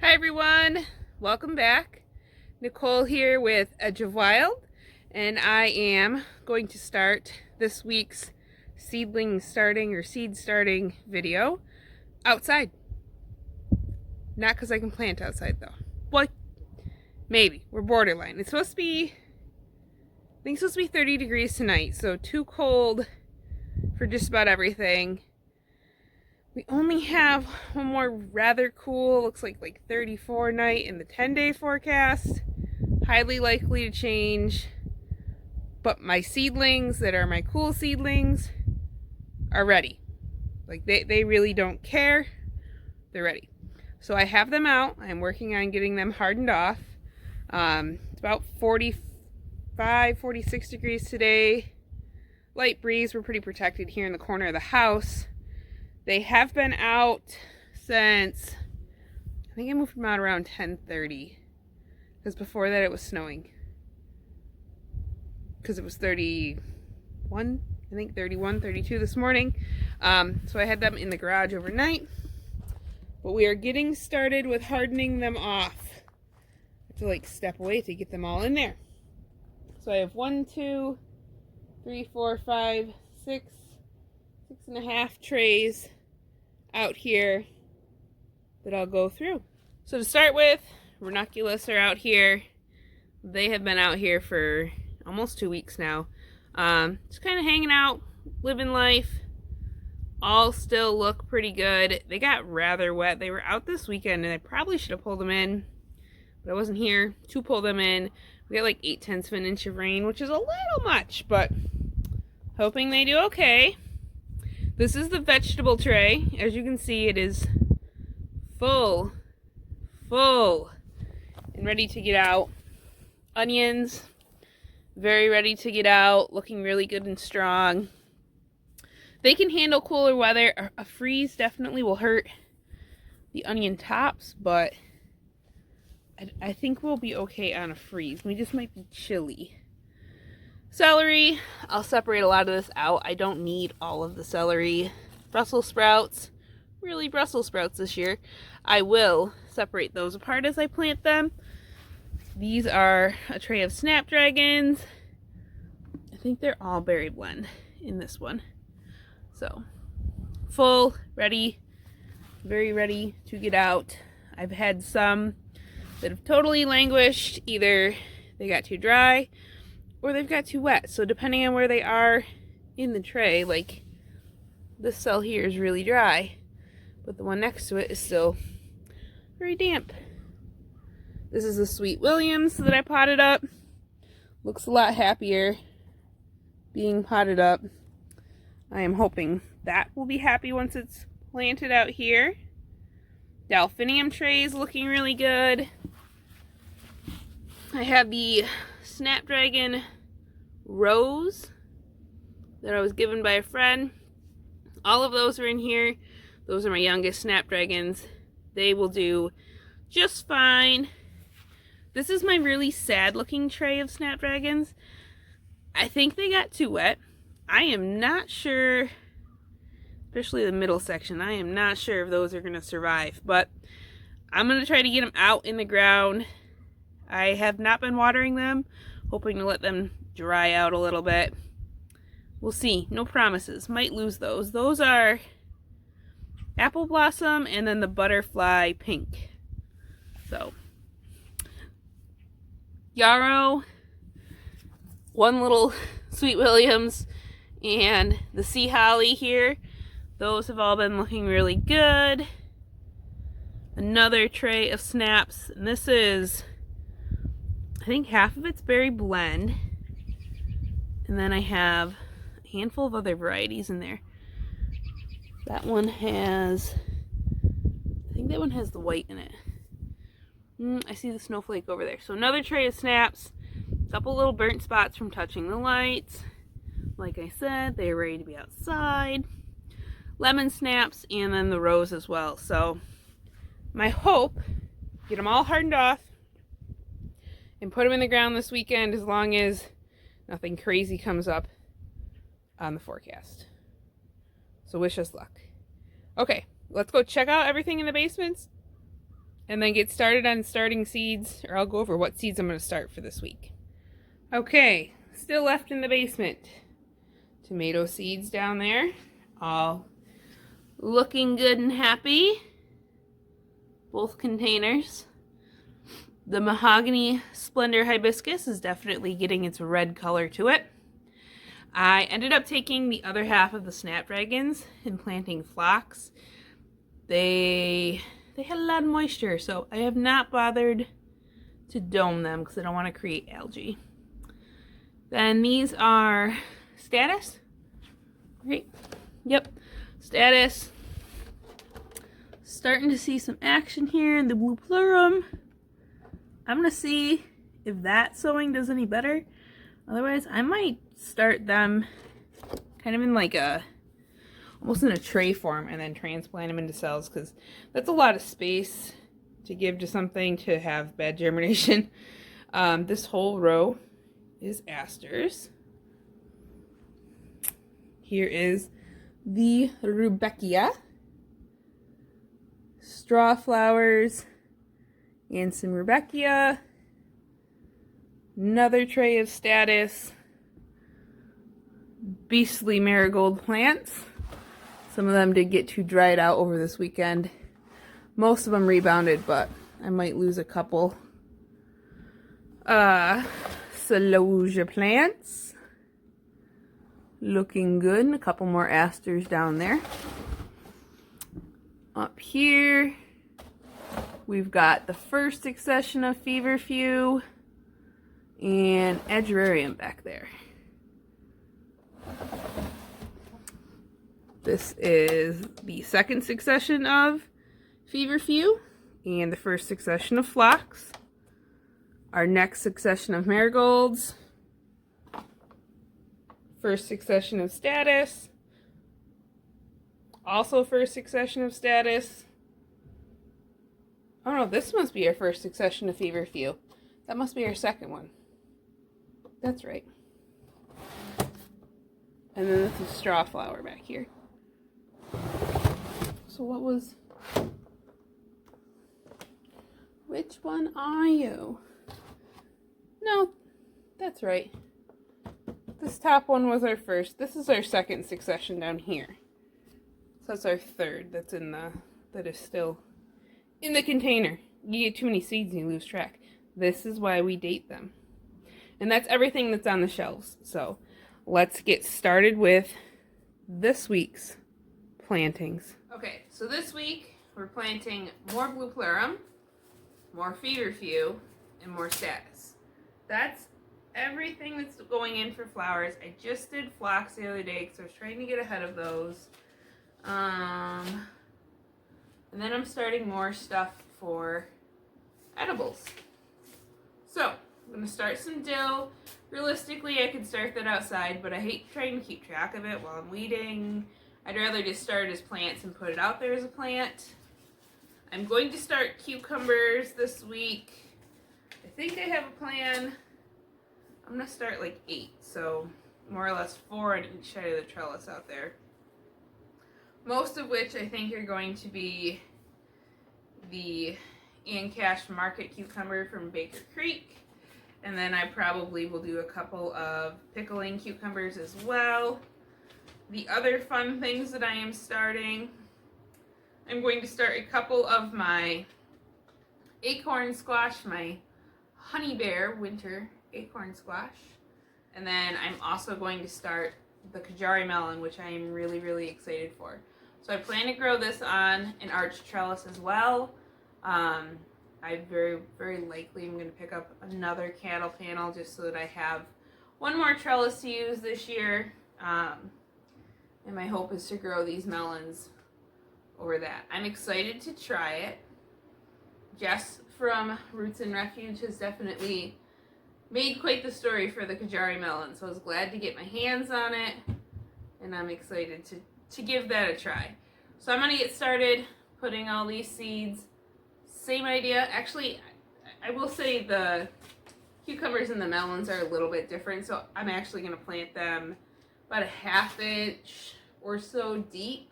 Hi everyone, welcome back. Nicole here with Edge of Wild, and I am going to start this week's seedling starting or seed starting video outside. Not because I can plant outside though. Well, maybe. We're borderline. It's supposed to be, I think it's supposed to be 30 degrees tonight, so too cold for just about everything. We only have one more rather cool, looks like 34 night in the 10-day forecast. Highly likely to change. But my seedlings that are my cool seedlings are ready. Like they really don't care. They're ready. So I have them out. I'm working on getting them hardened off. It's about 45, 46 degrees today. Light breeze. We're pretty protected here in the corner of the house. They have been out since, I think I moved them out around 10:30, because before that it was snowing. Because it was 31, I think 31, 32 this morning. So I had them in the garage overnight. But we are getting started with hardening them off. I have to step away to get them all in there. So I have 1, 2, 3, 4, 5, 6 and a half trays out here that I'll go through. So to start with, ranunculus are out here. They have been out here for almost 2 weeks now. Just kind of hanging out, living life. All still look pretty good. They got rather wet. They were out this weekend and I probably should have pulled them in, but I wasn't here to pull them in. We got like 8/10 of an inch of rain, which is a little much, but hoping they do okay. This is the vegetable tray. As you can see, it is full and ready to get out. Onions, very ready to get out, looking really good and strong. They can handle cooler weather. A freeze definitely will hurt the onion tops, but I think we'll be okay on a freeze. We just might be chilly. Celery, I'll separate a lot of this out. I don't need all of the celery. Brussels sprouts, really Brussels sprouts this year. I will separate those apart as I plant them. These are a tray of snapdragons. I think they're all berry blend in this one. So, full, ready, very ready to get out. I've had some that have totally languished. Either they got too dry or they've got too wet. So depending on where they are in the tray, like this cell here is really dry, but the one next to it is still very damp. This is a Sweet Williams that I potted up. Looks a lot happier being potted up. I am hoping that will be happy once it's planted out here. Delphinium trays looking really good. I have the Snapdragon Rose that I was given by a friend. All of those are in here. Those are my youngest Snapdragons. They will do just fine. This is my really sad looking tray of Snapdragons. I think they got too wet. I am not sure, especially the middle section, I am not sure if those are going to survive, but I'm going to try to get them out in the ground. I have not been watering them, hoping to let them dry out a little bit. We'll see. No promises. Might lose those. Those are Apple Blossom and then the Butterfly Pink. So, yarrow, one little Sweet Williams, and the Sea Holly here. Those have all been looking really good. Another tray of snaps, and this is, I think half of it's berry blend, and then I have a handful of other varieties in there. That one has, I think that one has the white in it. I see the snowflake over there. So another tray of snaps, a couple little burnt spots from touching the lights. Like I said, they're ready to be outside. Lemon snaps, and then the rose as well. So my hope, get them all hardened off and put them in the ground this weekend, as long as nothing crazy comes up on the forecast. So wish us luck. Okay, let's go check out everything in the basements and then get started on starting seeds, or I'll go over what seeds I'm going to start for this week. Okay, still left in the basement. Tomato seeds down there, all looking good and happy. Both containers. The mahogany splendor hibiscus is definitely getting its red color to it. I ended up taking the other half of the snapdragons and planting phlox. They had a lot of moisture, so I have not bothered to dome them because I don't want to create algae. Then these are status. Great. Yep. Status. Starting to see some action here in the blue plurum. I'm going to see if that sowing does any better. Otherwise, I might start them kind of in like almost in a tray form and then transplant them into cells, because that's a lot of space to give to something to have bad germination. This whole row is asters. Here is the rudbeckia, straw flowers, and some rudbeckia. Another tray of status. Beastly marigold plants. Some of them did get too dried out over this weekend. Most of them rebounded, but I might lose a couple. Celosia plants. Looking good. And a couple more asters down there. Up here, we've got the first succession of feverfew and edgerarium back there. This is the second succession of feverfew and the first succession of phlox. Our next succession of marigolds. First succession of status. Also first succession of status. Oh no, this must be our first succession of feverfew. That must be our second one. That's right. And then this is straw flower back here. So what was... Which one are you? No, that's right. This top one was our first. This is our second succession down here. So that's our third that is still in the container. You get too many seeds and you lose track. This is why we date them. And that's everything that's on the shelves. So let's get started with this week's plantings. Okay, so this week we're planting more blue plurum, more feverfew, and more status. That's everything that's going in for flowers. I just did phlox the other day because I was trying to get ahead of those. And then I'm starting more stuff for edibles. So, I'm going to start some dill. Realistically, I could start that outside, but I hate trying to keep track of it while I'm weeding. I'd rather just start it as plants and put it out there as a plant. I'm going to start cucumbers this week. I think I have a plan. I'm going to start like 8, so more or less 4 on each side of the trellis out there. Most of which I think are going to be the Ancash Market cucumber from Baker Creek. And then I probably will do a couple of pickling cucumbers as well. The other fun things that I am starting, I'm going to start a couple of my acorn squash, my honey bear winter acorn squash. And then I'm also going to start the Kajari melon, which I am really, really excited for. So I plan to grow this on an arch trellis as well. I very, very likely am going to pick up another cattle panel just so that I have one more trellis to use this year. And my hope is to grow these melons over that. I'm excited to try it. Jess from Roots and Refuge has definitely made quite the story for the Kajari melon, so I was glad to get my hands on it, and I'm excited to give that a try. So I'm going to get started putting all these seeds. Same idea. Actually, I will say the cucumbers and the melons are a little bit different, so I'm actually going to plant them about a 1/2 inch or so deep,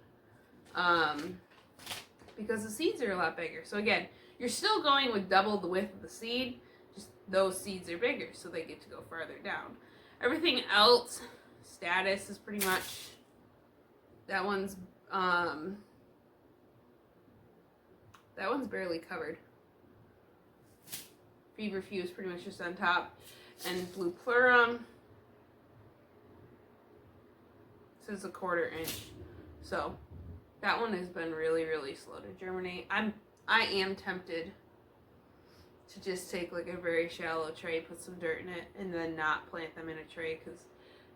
because the seeds are a lot bigger. So again, You're still going with double the width of the seed, just those seeds are bigger, so they get to go farther down. Everything else, status is pretty much, that one's barely covered. Feverfew is pretty much just on top. And Blue Plurum, this is a 1/4 inch. So that one has been really, really slow to germinate. I am tempted to just take like a very shallow tray, put some dirt in it, and then not plant them in a tray, because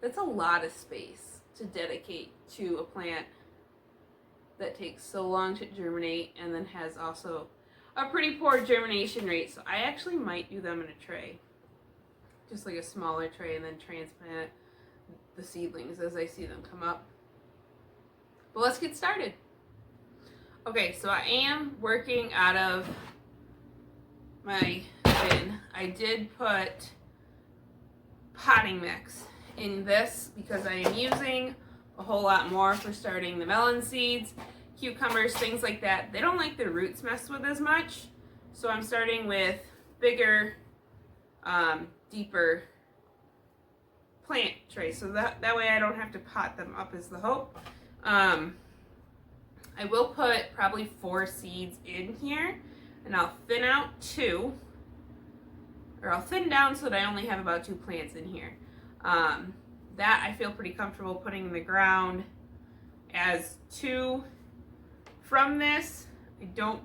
that's a lot of space to dedicate to a plant that takes so long to germinate and then has also a pretty poor germination rate. So I actually might do them in a tray, just like a smaller tray, and then transplant the seedlings as I see them come up. But let's get started. Okay, so I am working out of my bin. I did put potting mix in this because I am using a whole lot more for starting the melon seeds, cucumbers, things like that. They don't like their roots messed with as much, so I'm starting with bigger, deeper plant trays, so that way I don't have to pot them up is the hope. I will put probably 4 seeds in here, and I'll thin out 2, or I'll thin down so that I only have about 2 plants in here. That I feel pretty comfortable putting in the ground as 2 from this. I don't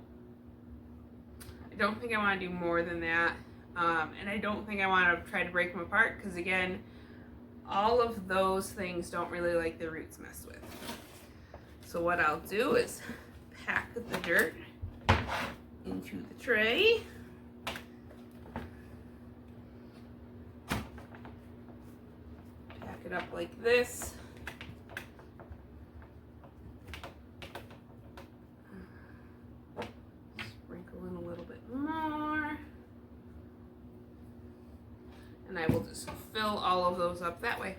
think I want to do more than that, and I don't think I want to try to break them apart, because again, all of those things don't really like the roots messed with. So what I'll do is pack the dirt into the tray. Pack it up like this. Sprinkle in a little bit more. And I will just fill all of those up that way.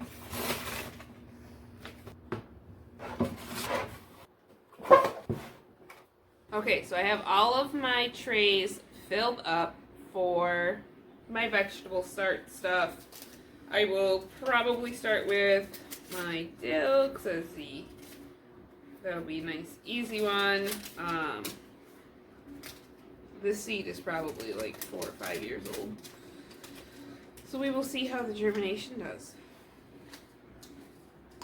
Okay, so I have all of my trays filled up for my vegetable start stuff. I will probably start with my dill, because that'll be a nice easy one. This seed is probably like 4 or 5 years old. So we will see how the germination does.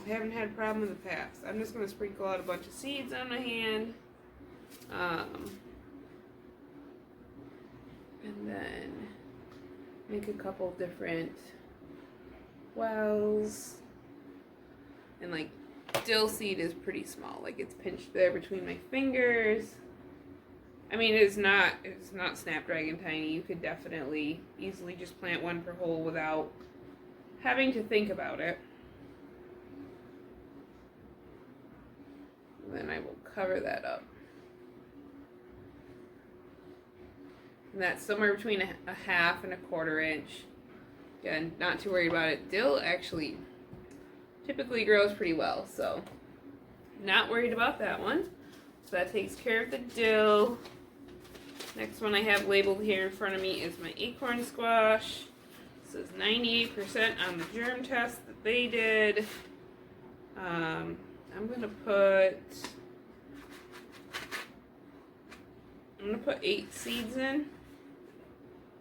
I haven't had a problem in the past. I'm just going to sprinkle out a bunch of seeds on my hand. And then make a couple different wells. And like dill seed is pretty small, like it's pinched there between my fingers. I mean, it's not Snapdragon tiny. You could definitely easily just plant one per hole without having to think about it. And then I will cover that up. And that's somewhere between a 1/2 and a 1/4 inch. Again, not too worried about it. Dill actually typically grows pretty well, so not worried about that one. So that takes care of the dill. Next one I have labeled here in front of me is my acorn squash. This is 98% on the germ test that they did. I'm gonna put 8 seeds in.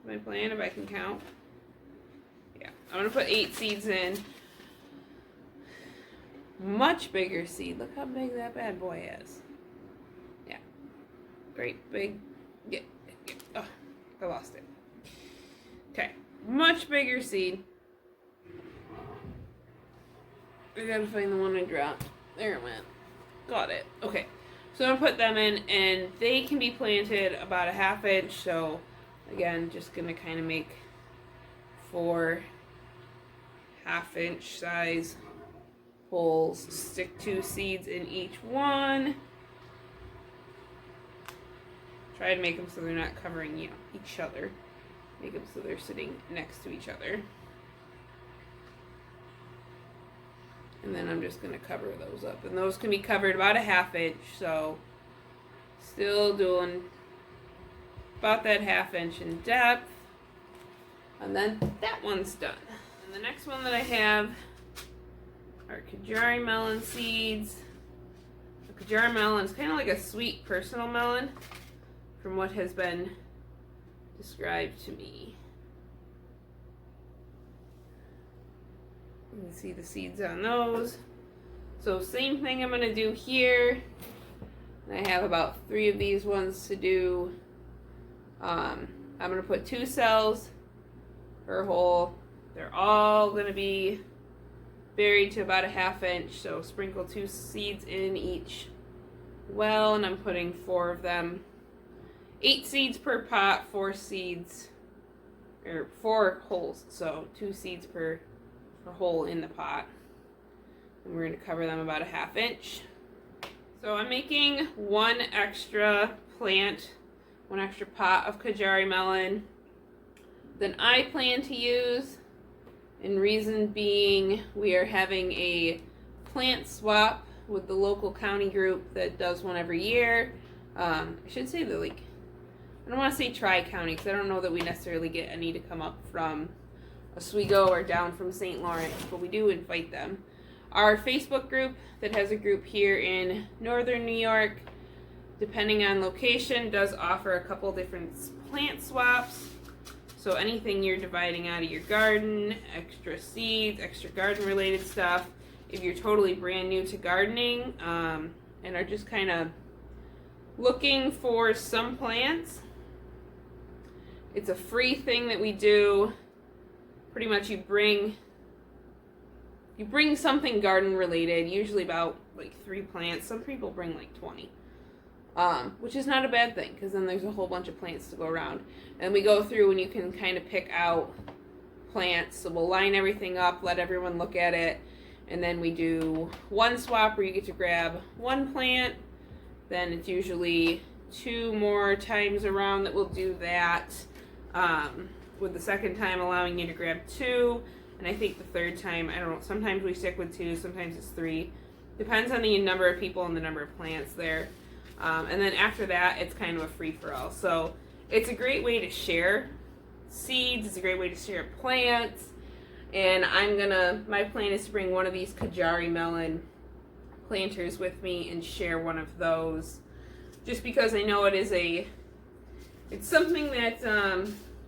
My plan, if I can count. Yeah, I'm gonna put 8 seeds in. Much bigger seed. Look how big that bad boy is. Yeah, great big. Oh, I lost it. Okay, much bigger seed. I gotta find the one I dropped. There it went. Got it. Okay, so I'm gonna put them in, and they can be planted about a 1/2 inch. So again, just gonna kind of make 4 1/2 inch size holes. Stick 2 seeds in each one. Try to make them so they're not covering, each other. Make them so they're sitting next to each other. And then I'm just going to cover those up. And those can be covered about a 1/2 inch, so still doing about that 1/2 inch in depth. And then that one's done. And the next one that I have are Kajari melon seeds. The Kajari melon is kind of like a sweet personal melon from what has been described to me. You can see the seeds on those. So same thing I'm going to do here. I have about 3 of these ones to do. I'm going to put 2 cells per hole. They're all going to be buried to about a 1/2 inch, so sprinkle 2 seeds in each well, and I'm putting 4 of them. 8 seeds per pot, 4 seeds, or 4 holes, so 2 seeds per hole in the pot. And we're going to cover them about a 1/2 inch. So I'm making 1 extra plant, 1 extra pot of Kajari melon than I plan to use. And reason being, we are having a plant swap with the local county group that does one every year. I should say that, like, I don't want to say Tri-County because I don't know that we necessarily get any to come up from Oswego or down from St. Lawrence, but we do invite them. Our Facebook group that has a group here in northern New York, depending on location, does offer a couple different plant swaps. So anything you're dividing out of your garden, extra seeds, extra garden related stuff, if you're totally brand new to gardening and are just kind of looking for some plants, it's a free thing that we do. Pretty much you bring something garden related, usually about like 3 plants. Some people bring like 20. Which is not a bad thing, because then there's a whole bunch of plants to go around. And we go through and you can kind of pick out plants. So we'll line everything up, let everyone look at it, and then we do 1 swap where you get to grab 1 plant. Then it's usually 2 more times around that we'll do that, with the second time allowing you to grab 2. And I think the 3rd time, I don't know, sometimes we stick with 2, sometimes it's 3. Depends on the number of people and the number of plants there. And then after that, it's kind of a free-for-all. So it's a great way to share seeds. It's a great way to share plants. And my plan is to bring one of these Kajari melon planters with me and share one of those. Just because I know it's something that's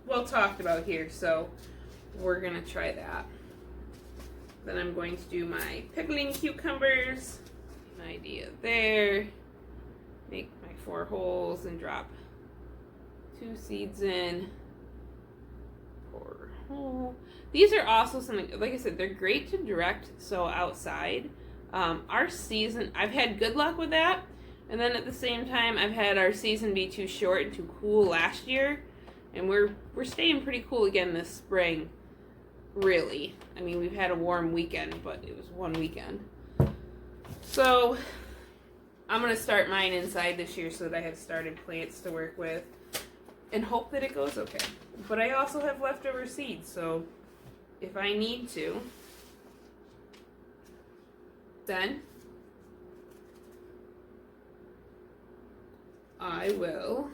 well talked about here. So we're going to try that. Then I'm going to do my pickling cucumbers. An idea there. Make my 4 holes and drop 2 seeds in. 4 hole. These are also something, like I said, they're great to direct sow outside. Our season, I've had good luck with that. And then at the same time, I've had our season be too short and too cool last year. And we're staying pretty cool again this spring. Really. I mean, we've had a warm weekend, but it was 1 weekend. So I'm going to start mine inside this year so that I have started plants to work with and hope that it goes okay. But I also have leftover seeds, so if I need to, then I will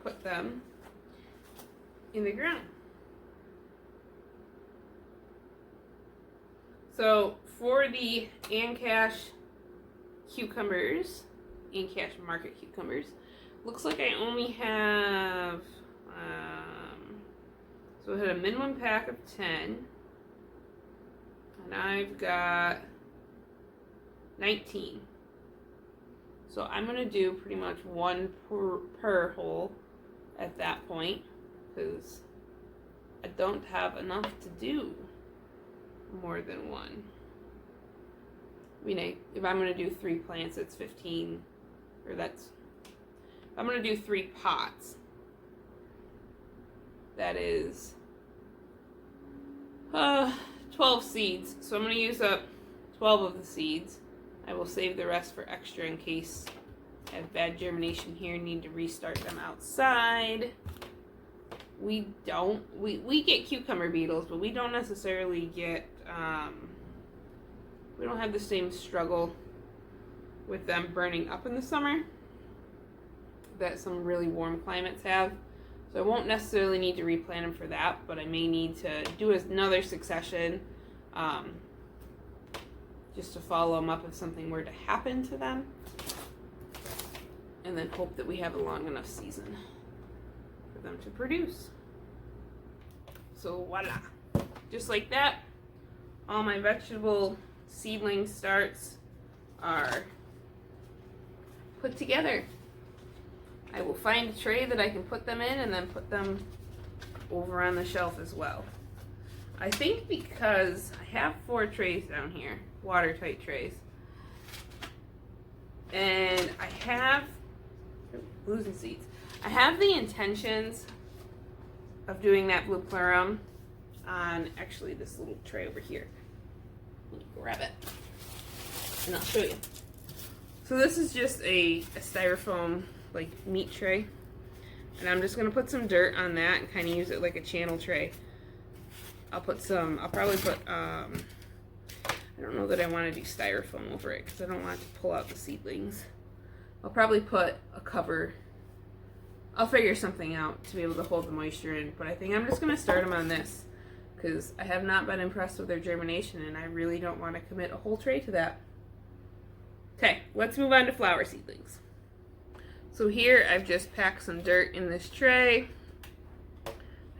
put them in the ground. So for the Ancash cucumbers, Ancash market cucumbers, looks like I only have, so I had a minimum pack of 10, and I've got 19. So I'm going to do pretty much 1 per hole at that point, because I don't have enough to do more than 1. I mean, if I'm going to do 3 plants, it's 15, or that's, if I'm going to do 3 pots, that is 12 seeds. So I'm going to use up 12 of the seeds. I will save the rest for extra in case I have bad germination here and need to restart them outside. We get cucumber beetles, but we don't necessarily get, we don't have the same struggle with them burning up in the summer. that some really warm climates have. So I won't necessarily need to replant them for that, but I may need to do another succession just to follow them up if something were to happen to them. And then hope that we have a long enough season for them to produce. So voila. Just like that, all my vegetable seedling starts are put together. I will find a tray that I can put them in and then put them over on the shelf as well. I think because I have 4 trays down here, watertight trays, and I have, losing seeds. I have the intentions of doing that blue plurum on actually this little tray over here. Let me grab it and I'll show you. So this is just a styrofoam like meat tray, and I'm just gonna put some dirt on that and kind of use it like a channel tray. I'll probably put I don't know that I want to do styrofoam over it because I don't want to pull out the seedlings. I'll probably put a cover. I'll figure something out to be able to hold the moisture in, but I think I'm just gonna start them on this because I have not been impressed with their germination and I really don't want to commit a whole tray to that. Okay, let's move on to flower seedlings. So here I've just packed some dirt in this tray.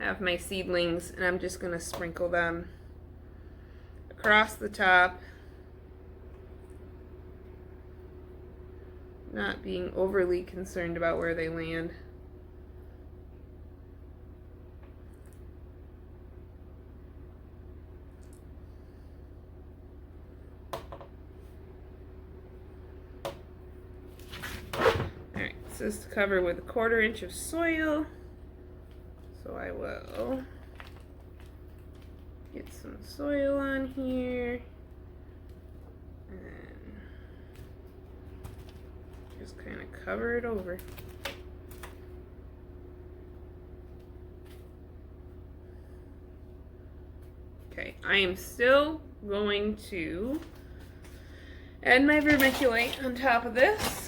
I have my seedlings and I'm just gonna sprinkle them across the top, not being overly concerned about where they land. Alright, so this is to cover with 1/4 inch of soil. So I will get some soil on here and just kind of cover it over. Okay, I am still going to add my vermiculite on top of this.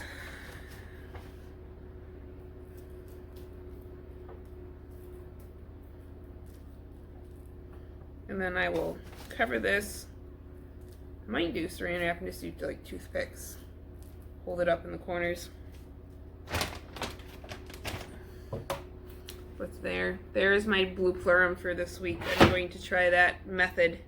And then I will cover this. I might do 3.5 and just do like toothpicks. Hold it up in the corners. What's there? There's my blue plurum for this week. I'm going to try that method.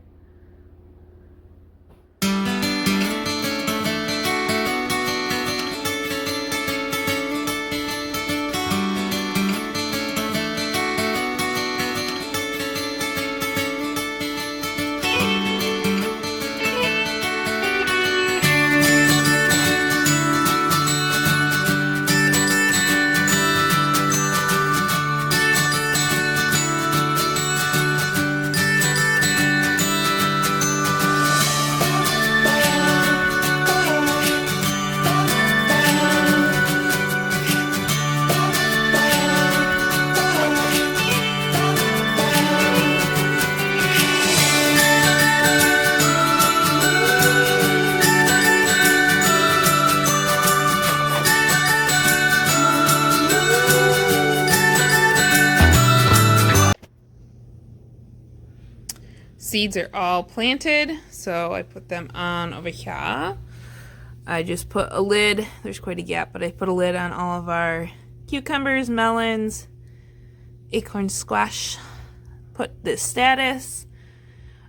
Seeds are all planted, so I put them on over here. I just put a lid, there's quite a gap, but I put a lid on all of our cucumbers, melons, acorn squash, put the status,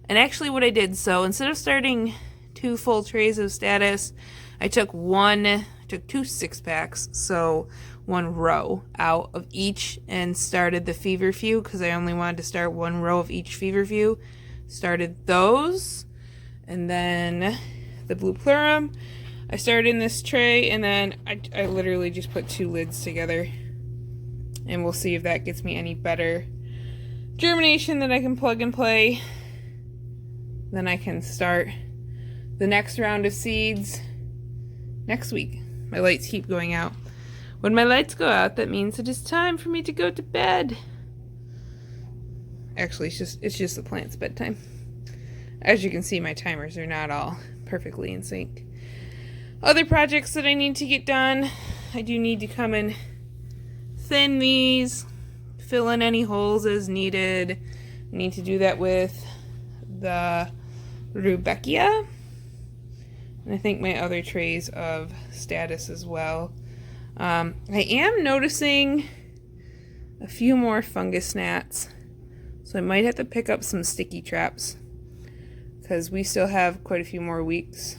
and actually what I did, so instead of starting 2 full trays of status, I took 2 6-packs, so 1 row out of each and started the feverfew because I only wanted to start 1 row of each feverfew. Started those, and then the blue plurum I started in this tray, and then I literally just put 2 lids together, and we'll see if that gets me any better germination that I can plug and play. Then I can start the next round of seeds next week. My lights keep going out. When my lights go out, that means it is time for me to go to bed. Actually, it's just the plant's bedtime. As you can see, my timers are not all perfectly in sync. Other projects that I need to get done, I do need to come and thin these, fill in any holes as needed. I need to do that with the Rudbeckia. And I think my other trays of status as well. I am noticing a few more fungus gnats, so I might have to pick up some sticky traps because we still have quite a few more weeks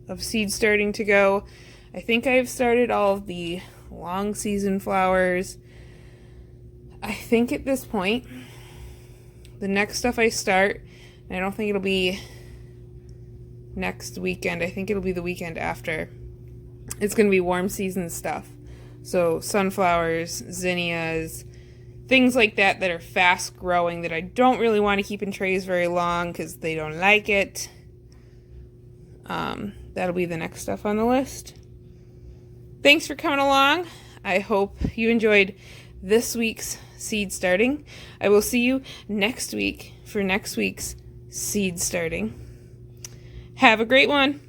of seed starting to go. I think I've started all of the long season flowers. I think at this point, the next stuff I start, and I don't think it'll be next weekend, I think it'll be the weekend after. It's going to be warm season stuff. So sunflowers, zinnias, things like that that are fast growing that I don't really want to keep in trays very long because they don't like it. That'll be the next stuff on the list. Thanks for coming along. I hope you enjoyed this week's seed starting. I will see you next week for next week's seed starting. Have a great one.